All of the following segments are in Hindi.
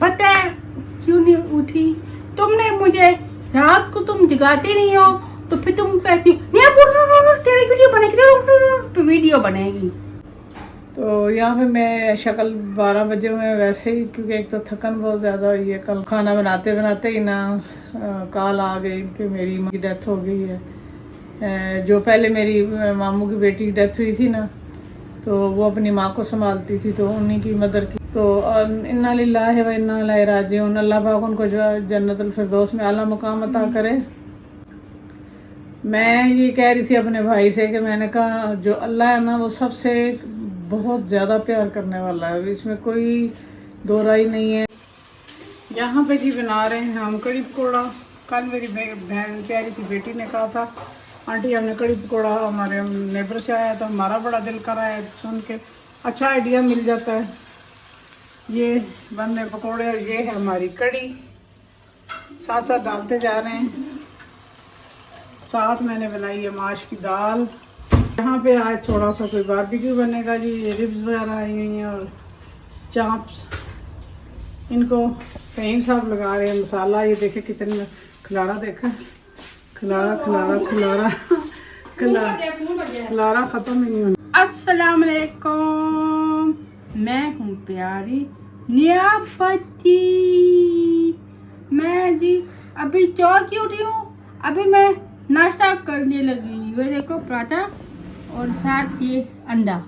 पता है क्यों नहीं उठी? तुमने मुझे रात को तुम जगाते नहीं हो, तो फिर तुम कहती हो तेरी वीडियो बनेगी, वीडियो बनेगी। तो यहाँ पे मैं शक्ल 12 बजे हुए हैं वैसे ही, क्योंकि एक तो थकन बहुत ज़्यादा हुई है। कल खाना बनाते बनाते ही ना कॉल आ गई कि मेरी माँ की डेथ हो गई है। जो पहले मेरी मामू की बेटी की डेथ हुई थी ना, तो वो अपनी माँ को संभालती थी, तो उन्हीं की मदर की। तो इन्ना लिल्लाहि व इन्ना इलैहि राजिऊन। अल्लाह पाक उनको जो जन्नतुल फिरदौस में आला मकाम अता करे। मैं ये कह रही थी अपने भाई से कि मैंने कहा जो अल्लाह है ना, वो सबसे बहुत ज़्यादा प्यार करने वाला है, इसमें कोई दो राय नहीं है। यहाँ पे जी बना रहे हैं हम कड़ी पकौड़ा। कल मेरी बहन प्यारी सी बेटी ने कहा था आंटी हमने कड़ी पकौड़ा, हमारे नेबर से आया, तो हमारा बड़ा दिल कर रहा है सुन के, अच्छा आइडिया मिल जाता है। ये बन रहे पकौड़े और ये है हमारी कड़ी, साथ साथ डालते जा रहे हैं। साथ मैंने बनाई है माश की दाल। यहाँ पे आज थोड़ा सा कोई बारबेक्यू बनेगा जी। ये रिब्स वगैरह आई हुई हैं और चाप्स, इनको फहीम साहब लगा रहे हैं मसाला। ये देखे किचन में खलारा, देखा खलारा खलारा खलारा खलारा ख़त्म ही नहीं होना। अस्सलाम वालेकुम, मैं हूँ प्यारी नियापति। मैं जी अभी चौक की उठी हूँ, अभी मैं नाश्ता करने लगी। ये देखो पराठा और साथ ये अंडा।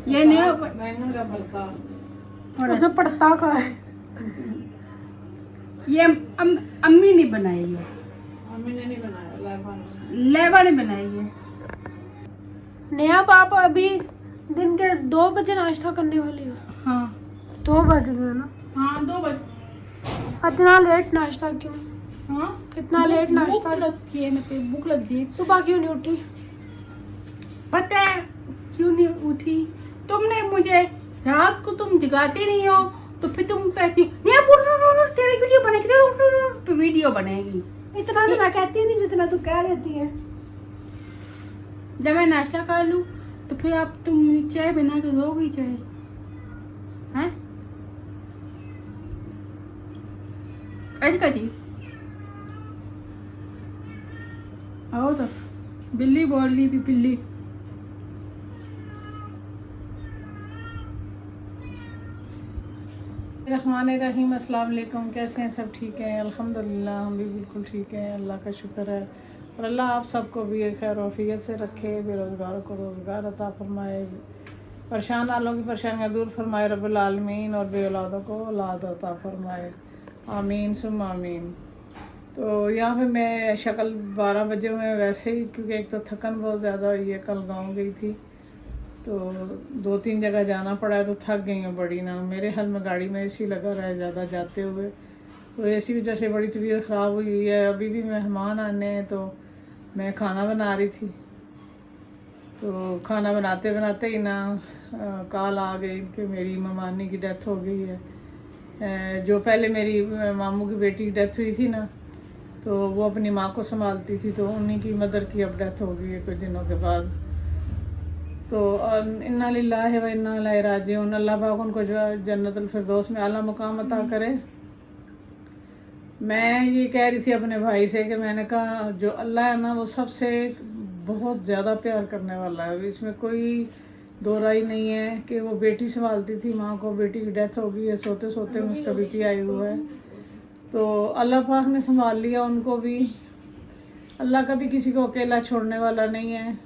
ये नया बैंगन का भरता और उसमें पड़ता का है। ये अम्मी ने बनाई है, मम्मी ने नहीं बनाया, लेबा ने बनाई है। नया पाप अभी दिन के 2 बजे नाश्ता करने वाली हो। हाँ 2 बज गए ना। हाँ 2 बजे। इतना लेट नाश्ता क्यों? हाँ इतना लेट नाश्ता? भूख लगती है ना, पे भूख लगती है। सुबह क्यों नहीं उठी? पता है क्यों नहीं उठी? तुमने मुझे रात को तुम जगाते नहीं हो, तो फिर तुम कहती हो तेरी वीडियो बनेगी, वीडियो बनेगी। इतना तो मैं कहती नहीं जितना तू कह देती है। जब मैं नाश्ता कर लूँ तो फिर आप तुम चाय बना के दोगी चाय, हैं? ऐसे कहती आओ तो बिल्ली बोल रही भी बिल्ली। रहमान रहीम, अस्सलाम वालेकुम। कैसे हैं सब? ठीक है अल्हम्दुलिल्लाह, हम भी बिल्कुल ठीक हैं, अल्लाह का शुक्र है। और अल्लाह आप सबको भी खैर वफ़ियत से रखे, बेरोज़गारों को रोज़गार अता फरमाए, परेशान वालों की परेशानियाँ दूर फरमाए रब्बुल आलमीन, और बे औलादों को औलाद अता फरमाए, आमीन सुम आमीन। तो यहाँ पे मैं शक्ल 12 बजे हुए हैं वैसे ही, क्योंकि एक तो थकन बहुत ज़्यादा हुई है। कल गाँव गई थी तो 2-3 जगह जाना पड़ा है, तो थक गई हूँ बड़ी ना। मेरे हाल में गाड़ी में एसी लगा रहा है ज़्यादा जाते हुए, तो एसी वजह से बड़ी तबीयत ख़राब हुई है। अभी भी मेहमान आने हैं, तो मैं खाना बना रही थी, तो खाना बनाते बनाते ही ना कॉल आ गई कि मेरी ममानी की डेथ हो गई है। जो पहले मेरी मामू की बेटी की डेथ हुई थी ना, तो वो अपनी माँ को संभालती थी, तो उन्हीं की मदर की अब डेथ हो गई है कुछ दिनों के बाद। तो इन्ना लिल्लाहि व इन्ना इलैहि राजिऊन। अल्लाह पाक उनको जो जन्नतुल फिरदौस में आला मकाम अता करे। मैं ये कह रही थी अपने भाई से कि मैंने कहा जो अल्लाह है ना, वो सबसे बहुत ज़्यादा प्यार करने वाला है, इसमें कोई दो राय नहीं है। कि वो बेटी संभालती थी माँ को, बेटी की डेथ हो गई है, सोते सोते में उसका बीपी आई हुआ है, तो अल्लाह पाक ने संभाल लिया उनको भी। अल्लाह कभी किसी को अकेला छोड़ने वाला नहीं है।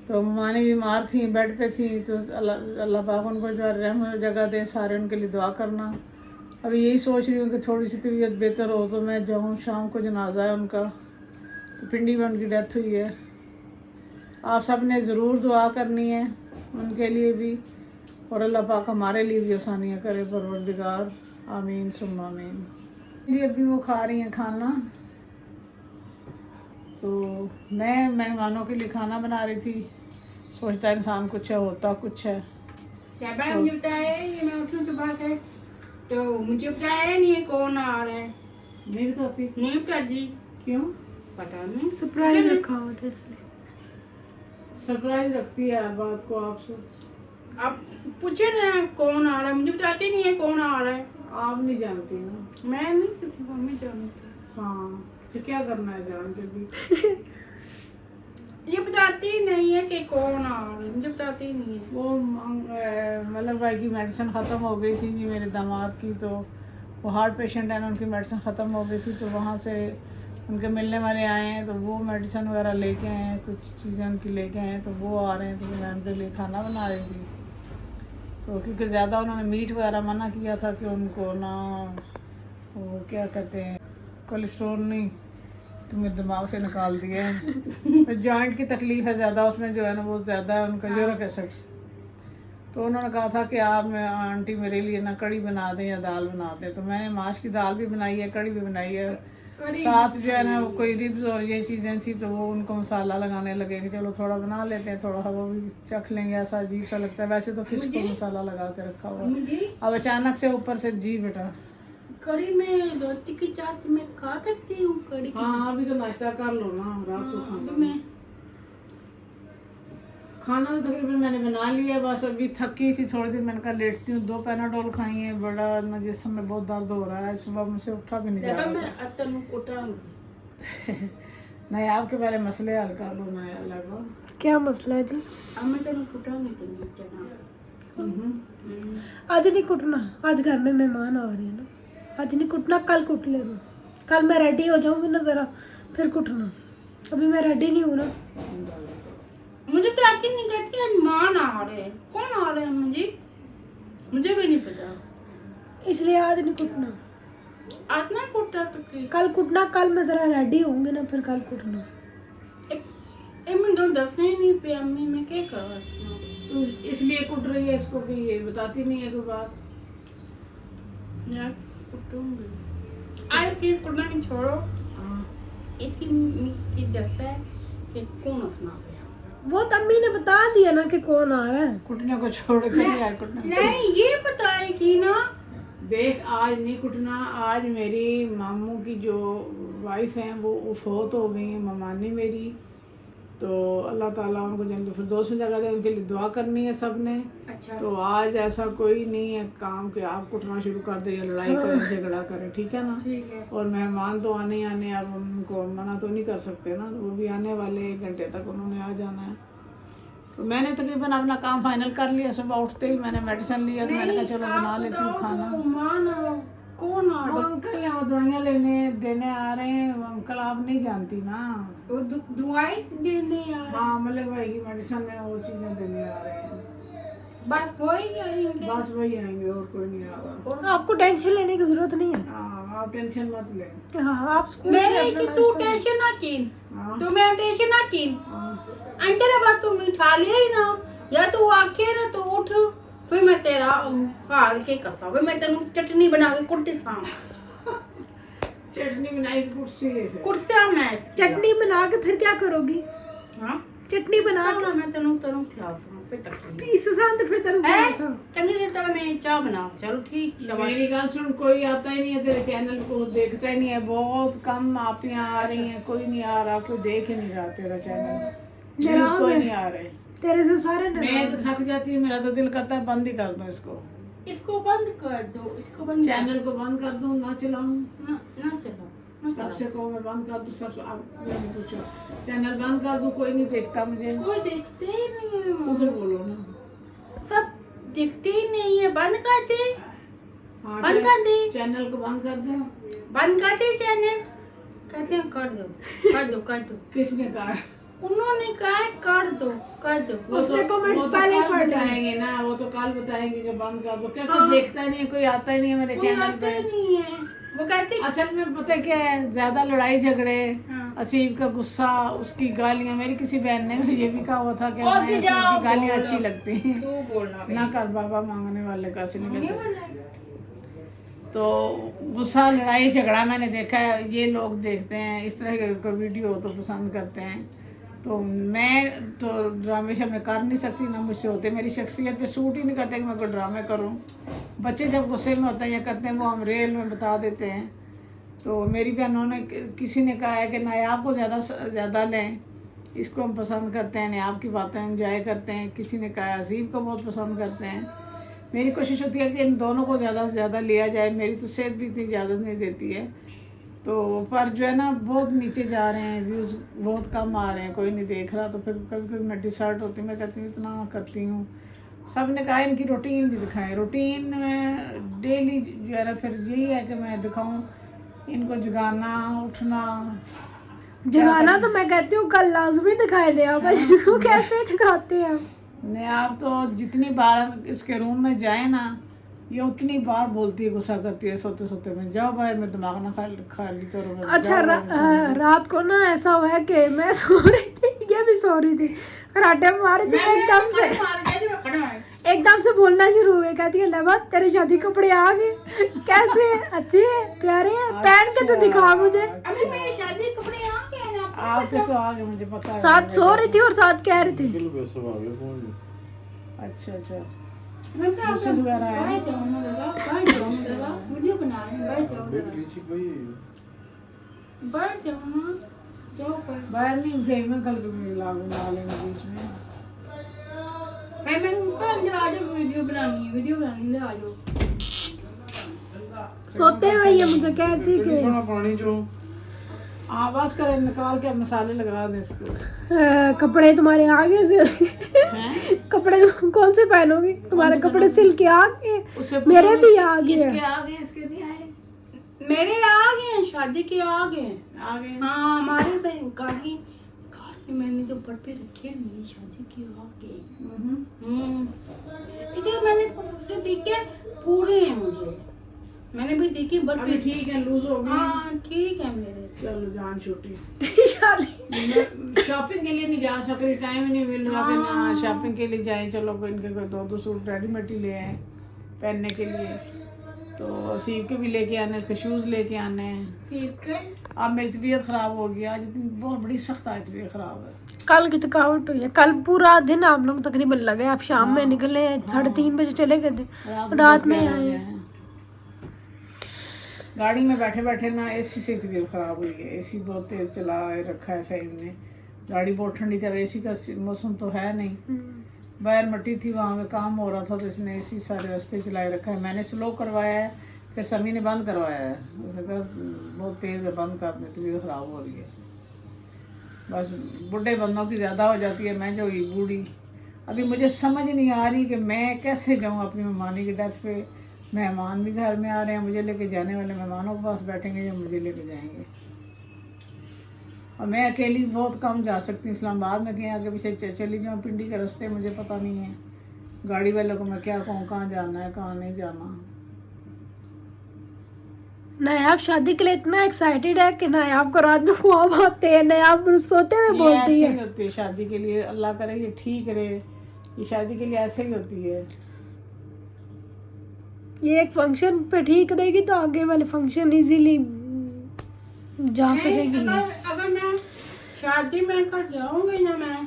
तो मानी बीमार थी, बेड पे थी, तो अल्लाह पाक उनको जो रहम जगह दे, सारे उनके लिए दुआ करना। अभी यही सोच रही हूँ कि थोड़ी सी तबीयत बेहतर हो तो मैं जाऊँ, शाम को जनाजा है उनका, तो पिंडी में उनकी डेथ हुई है। आप सब ने ज़रूर दुआ करनी है उनके लिए भी, और अल्लाह पाक हमारे लिए भी आसानियाँ करे, परवरदिगार, आमीन सुम आमीन। जी अभी वो खा रही हैं खाना, तो मैं मेहमानों के लिए खाना बना रही थी। सोचता इंसान कुछ है, होता कुछ है। क्या बड़ा मुझे बताया ये, मैं उठूं सुबह से तो मुझे बताया नहीं है कौन आ रहा है। नहीं बताती? नहीं बताती। क्यों? पता नहीं, सरप्राइज रखा हुआ था इसलिए। सरप्राइज रखती है हर बात को आपसे। आप पूछे ना कौन आ रहा है, मुझे बताते नहीं है कौन आ रहा है। आप नहीं जानती ना। मैं नहीं सोची, मम्मी जानती। हाँ तो क्या करना है जान के भी। ये बताती ही नहीं है कि कौन आ रहा है, मुझे बताती ही नहीं है। वो मतलब भाई की मेडिसिन ख़त्म हो गई थी जी मेरे दामाद की, तो वो हार्ट पेशेंट है ना, उनकी मेडिसिन ख़त्म हो गई थी, तो वहाँ से उनके मिलने वाले आए हैं, तो वो मेडिसिन वगैरह लेके आए हैं, कुछ चीज़ें उनकी लेके आए हैं, तो वो आ रहे हैं, तो मैं उनके लिए खाना बना रही थी। तो क्योंकि ज़्यादा उन्होंने मीट वगैरह मना किया था कि उनको ना वो क्या कहते हैं कोलेस्ट्रॉल नहीं तो मेरे दिमाग से निकाल दिए हैं। जॉइंट की तकलीफ़ है ज़्यादा, उसमें जो है ना वो ज़्यादा है उनका यूरिक एसिड। तो उन्होंने कहा था कि आप आंटी मेरे लिए ना कड़ी बना दें या दाल बना दें, तो मैंने माश की दाल भी बनाई है, कड़ी भी बनाई है, साथ जो है ना वो कोई रिब्स और ये चीज़ें थी, तो वो उनको मसाला लगाने लगे कि चलो थोड़ा बना लेते हैं, थोड़ा वो भी चख लेंगे, ऐसा अजीब सा लगता है। वैसे तो फिश को मसाला लगा के रखा हुआ, मुझे अब अचानक से ऊपर से जी बेटा। कड़ी में रोटी के साथ मैं खा सकती हूँ कड़ी की। हाँ अभी तो नाश्ता कर लो ना, रात को खाना। मैं खाना तो तकरीबन मैंने बना लिया, बस अभी थकी थी थोड़ी देर, मैंने कहा लेटती हूँ। 2 पैनाडोल खाई हैं, बड़ा ना जिसम में बहुत दर्द हो रहा है, सुबह मुझसे उठा भी नहीं जा रहा मैं अतन कुटाऊंगी। नहीं आपके पहले मसले हल कर लो ना अलग। क्या मसला है जी? अब मैं तेन कुटाऊंगी तो नहीं चना। आज नहीं कुटना, आज घर में मेहमान आ रहे हैं ना, आज नहीं कुटना, कल कुट लेना। कल मैं रेडी हो जाऊंगी ना ज़रा, फिर कुटना। अभी मैं रेडी नहीं हूँ ना। मुझे तो आके नहीं कहती आज मान आ रहे हैं, कौन आ रहे हैं मुझे भी नहीं पता, इसलिए आज नहीं कुटना, आज ना कुटा तो कल कुटना। कल मैं ज़रा रेडी होंगी ना, फिर कल कुटना। एक मिनट दो, दसना ही नहीं पे अम्मी, मैं क्या करवा। तो इसलिए कुट रही है इसको कि ये बताती नहीं है कोई बात। यार कुटूंगी आज, फिर कुटना नहीं छोड़ो। इसी की दस है कि कौन हंसना पे। वो तो अम्मी ने बता दिया ना कि कौन आ रहा है। कुटने को छोड़ के नहीं आए कुटने को। नहीं ये बताएगी ना। देख आज नहीं कुटना, आज मेरी मामू की जो वाइफ हैं वो फौत हो गई हैं, ममानी मेरी, तो अल्लाह ताला उनको जन्नत फिरदौस में जगह दे, उनके लिए दुआ करनी है सब ने। अच्छा तो आज ऐसा कोई नहीं है काम कि आप कुटना शुरू कर दे या लड़ाई करें झगड़ा करें, ठीक है ना। ठीक है। और मेहमान तो आने ही आने, अब हम उनको मना तो नहीं कर सकते ना, तो वो भी आने वाले 1 घंटे तक उन्होंने आ जाना है। तो मैंने तकरीबन अपना काम फाइनल कर लिया, सुबह उठते ही मैंने मेडिसिन लिया, तो मैंने कहा चलो बना लेती हूँ खाना। कौन आ वो रहा? अंकल हैं, वो दवाइयाँ लेने देने आ रहे हैं। वो अंकल आप नहीं जानती ना, वो दुआई देने यार। हाँ मलिक भाई की मेडिसिन है, वो चीज़ें देने आ रहे हैं। बस वही आएंगे। बस वही आएंगे और कोई नहीं आ रहा। और आपको टेंशन लेने की जरूरत नहीं है। हाँ आप टेंशन मत लें। हाँ आप स्कूल मेरे से कि अपना तू नाश्ता- टेंशन ना किन, हाँ तो मैं टेंशन ना किन। हाँ अंकल बात तू उठा लिया ही ना, या तू आके ना तो उठ, फिर मैं तेरा हाल के करता, फिर मैं तेन चटनी बना के कुर्ती साम चटनी बनाई कुर्सी है फिर। कुर्सियां में चटनी बना के फिर क्या करोगी? हाँ चटनी बना ना मैं तेन तेन खिला सकूं फिर तक पीस सान तो फिर तेरे है को चंगी देर तक मैं चाय बना। चलो ठीक शाबाश। मेरी गल सुन, कोई आता ही नहीं है तेरे चैनल को, देखता ही नहीं है, बहुत कम आप यहाँ आ रही हैं, कोई नहीं आ रहा, कोई देख ही नहीं रहा तेरा चैनल, नाराज कोई है। नहीं आ रहे। तेरे से सारे मैं तो थक जाती हूँ, मेरा तो दिल करता है बंद ही कर दूँ इसको, इसको बंद कर दो, इसको बंद चैनल को बंद कर दूँ, ना चलाऊँ। ना ना चलो ना चलो। सबसे कहो मैं बंद कर दूँ, सब आप मुझे पूछो चैनल बंद कर दूँ, कोई नहीं देखता मुझे। कोई देखते ही नहीं है, उधर बोलो ना। सब देखते ही नहीं है, बंद कर दे, हाँ बंद कर दे, चैनल को बंद कर दो। बंद कर दे चैनल, कहते हैं कर दो कर दो कर दो। किसने कहा? उन्होंने कहा है कर दो कर दो। उसने comments वो तो पहले कल पढ़ लिए। बताएंगे ना, वो तो कल बताएंगे कि बंद कर दो। क्या कोई देखता ही नहीं है, कोई आता ही नहीं है मेरे कोई चैनल आता पे। ही नहीं है, वो कहते असल में पता है क्या है, ज्यादा लड़ाई झगड़े, हाँ। असीब का गुस्सा, उसकी गालियां, मेरी किसी बहन ने ये भी कहा हुआ था कि और हमें की असीब जाओ, की गालियां बोलो। अच्छी लगती हैं, तू बोलना ना कर बाबा मांगने वाले का से नहीं निकलते। बोलना। तो गुस्सा लड़ाई झगड़ा मैंने देखा है, ये लोग देखते हैं, इस तरह का वीडियो तो पसंद करते हैं। तो मैं तो ड्रामे शामे कर नहीं सकती, ना मुझसे होते, मेरी शख्सियत पे सूट ही नहीं करते कि मैं कोई ड्रामे करूं। बच्चे जब गुस्से में होते हैं या करते हैं, वो हम रेल में बता देते हैं। तो मेरी बहनों ने किसी ने कहा है कि नायाब को ज़्यादा लें, इसको हम पसंद करते हैं, नयाब की बातें एंजॉय करते हैं। किसी ने कहा अजीब को बहुत पसंद करते हैं। मेरी कोशिश होती है कि इन दोनों को ज़्यादा से ज़्यादा लिया जाए। मेरी तो सेहत भी इतनी इजाज़त नहीं देती है, तो पर जो है ना बहुत नीचे जा रहे हैं, व्यूज़ बहुत कम आ रहे हैं, कोई नहीं देख रहा। तो फिर कभी कभी मैं डिसर्ट होती हूँ, मैं कहती हूँ इतना करती हूँ। सब ने कहा इनकी रूटीन भी दिखाएं। रूटीन में डेली जो है ना फिर यही है कि मैं दिखाऊँ इनको जगाना, उठना। जगाना तो मैं कहती हूँ कल लाजमी दिखाई दे आप इसको कैसे जगाते हैं। नहीं, आप तो जितनी बार इसके रूम में जाए ना, ये उतनी बार बोलती है, गुस्सा करती है सोते सोते में, जाओ बाहर में दिमाग ना खाली करो। अच्छा रात को ना ऐसा हुआ है कि मैं सो रही थी, ये भी सो रही थी, कराटे मारी थी, एकदम से बोलना शुरू हुए, कहती है लबा तेरे शादी कपड़े आ गए, कैसे हैं, अच्छे हैं, प्यारे हैं, पहन के तो दिखा मुझे। अभी मेरे शादी कपड़े आ गए हैं ना, आपके तो आ गए, मुझे पता है। साथ सो रही थी और साथ कह रही थी। अच्छा अच्छा, मैं तो दूसरे वगैरह है। वीडियो बना रहे हैं, बैठ जाओ ना, जाओ पर बाहर नहीं फेंक में कल ला लेंगे बीच में। फिर मैं उनका अंदर आ जाओ, वीडियो बनानी है, अंदर आ जाओ। सोते हुए ये मुझे कहती कि पानी जो आवाज करें, निकाल के मसाले लगा दें इसको। कपड़े तुम्हारे आ गए हैं? कपड़े कौन से पहनोगी, तुम्हारे कपड़े सिल के आ गए, उससे मेरे भी आ गए। इसके आ गए, इसके नहीं आए। मेरे आ गए हैं, शादी के आ गए हैं। आ गए। हाँ, हमारे गाड़ी मैंने जो ऊपर पे रखी है, मेरी शादी की आ गए। इधर मैंने तो देखे पूरे हैं, मुझे मैंने भी देखी बट अभी ठीक है, लूज हो गए। हाँ ठीक है मेरे। चलो जान छोटी। शादी शॉपिंग के लिए नहीं जा सक रही, टाइम ही नहीं मिल रहा कि ना शॉपिंग के लिए जाए। चलो कोई इनके कोई दो सूट रेडीमेड ही ले आए पहनने के लिए। तो सीव के भी लेके आने, इसके शूज़ लेके आने हैं। ठीक है। अब मेरी तबीयत ख़राब हो गई, आज इतनी बहुत बड़ी सख्त आज तबीयत ख़राब है। कल की थकावट हुई है, कल पूरा दिन आप लोग तकरीबन लगे। आप शाम में निकले, 3:30 बजे चले गए थे, रात में आए। गाड़ी में बैठे बैठे ना एसी से तबीयत ख़राब हुई है। एसी बहुत तेज चला रखा है फैन ने, गाड़ी बहुत ठंडी थी। अब एसी का मौसम तो है नहीं, बाहर मट्टी थी, वहाँ में काम हो रहा था, तो इसने एसी सारे रास्ते चलाए रखा है। मैंने स्लो करवाया है, फिर समी ने बंद करवाया है। उसने कहा बहुत तेज़ है, बंद कर दे, तबीयत ख़राब हो रही है। बस बूढ़े बंदों की ज़्यादा हो जाती है, मैं जो हुई बूढ़ी। अभी मुझे समझ नहीं आ रही कि मैं कैसे जाऊँ अपनी मेहमानी की डेथ पे। मेहमान भी घर में आ रहे हैं, मुझे लेके जाने वाले मेहमानों के पास बैठेंगे या मुझे लेके जाएंगे। और मैं अकेली बहुत कम जा सकती हूँ इस्लामाबाद में, कहीं आगे पीछे चली जाऊँ। पिंडी के रास्ते मुझे पता नहीं है, गाड़ी वालों को मैं क्या कहूँ, कहाँ जाना है कहाँ नहीं जाना। नायाब शादी के लिए इतना एक्साइटेड है कि नायाब को रात में ख्वाब आते हैं, नायाब सोते हुए बोलती है। होती है शादी के लिए, अल्लाह करे ये ठीक रहे, ये शादी के लिए ऐसे ही होती है। ये एक फंक्शन पे ठीक रहेगी तो आगे वाले फंक्शन इजीली जा सकेगी। अगर मैं शादी में कर जाऊंगी ना मैं,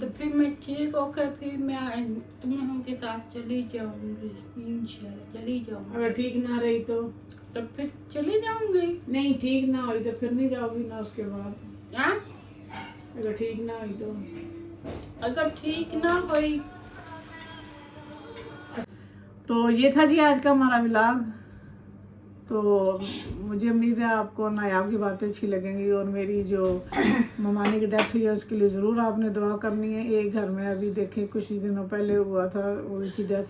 तो फिर मैं ठीक होकर फिर मैं तुम के साथ चली जाऊंगी, इंशाल्लाह चली जाऊंगी। अगर ठीक ना रही तो फिर चली जाऊंगी। नहीं, ठीक ना हुई तो फिर नहीं जाओगी ना उसके बाद। हाँ, अगर ठीक ना हुई तो, अगर ठीक ना हुई तो ये था जी आज का हमारा व्लॉग। तो मुझे उम्मीद है आपको नायाब की बातें अच्छी लगेंगी, और मेरी जो ममानी की डेथ हुई है उसके लिए ज़रूर आपने दुआ करनी है। एक घर में अभी देखें कुछ ही दिनों पहले हुआ था, हुई थी डेथ,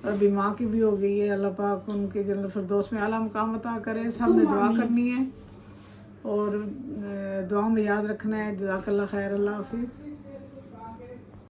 अभी माँ की भी हो गई है। अल्लाह पाक उनके जन्नत फिरदौस में आला मुकाम अता करे। सबने दुआ करनी है और दुआ में याद रखना है। जज़ाकल्लाह खैर, अल्लाह हाफिज़।